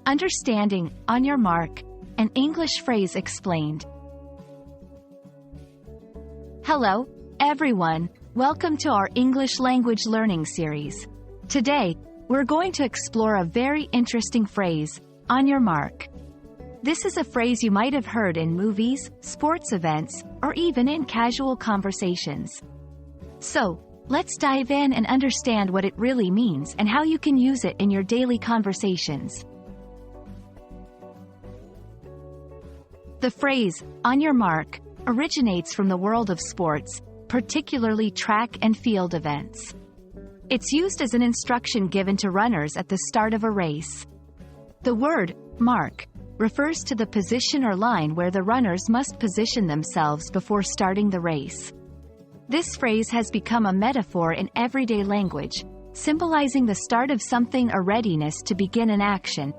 Understanding, on your mark, an English phrase explained. Hello, everyone. Welcome to our English language learning series. Today, we're going to explore a very interesting phrase, on your mark. This is a phrase you might have heard in movies, sports events, or even in casual conversations. So, let's dive in and understand what it really means and how you can use it in your daily conversations. The phrase, on your mark, originates from the world of sports, particularly track and field events. It's used as an instruction given to runners at the start of a race. The word, mark, refers to the position or line where the runners must position themselves before starting the race. This phrase has become a metaphor in everyday language, symbolizing the start of something or readiness to begin an action.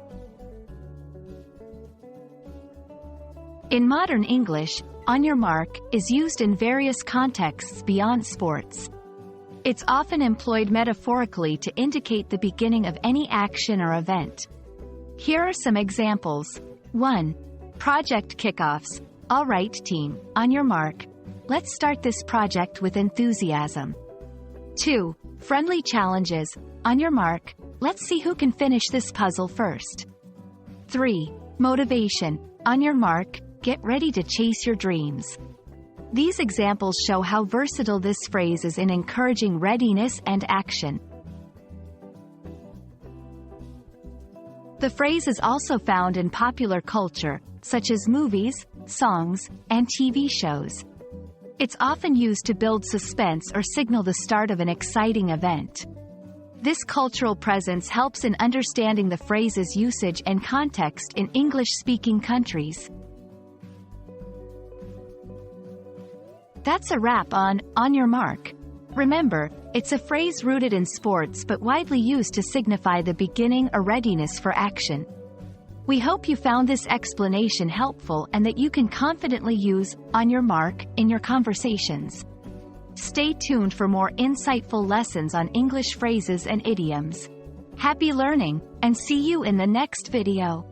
In modern English, on your mark is used in various contexts beyond sports. It's often employed metaphorically to indicate the beginning of any action or event. Here are some examples. 1. Project kickoffs. All right, team, on your mark. Let's start this project with enthusiasm. 2. Friendly challenges. On your mark. Let's see who can finish this puzzle first. 3. Motivation. On your mark. Get ready to chase your dreams. These examples show how versatile this phrase is in encouraging readiness and action. The phrase is also found in popular culture, such as movies, songs, and TV shows. It's often used to build suspense or signal the start of an exciting event. This cultural presence helps in understanding the phrase's usage and context in English-speaking countries. That's a wrap on your mark. Remember, it's a phrase rooted in sports but widely used to signify the beginning or readiness for action. We hope you found this explanation helpful and that you can confidently use on your mark in your conversations. Stay tuned for more insightful lessons on English phrases and idioms. Happy learning, and see you in the next video.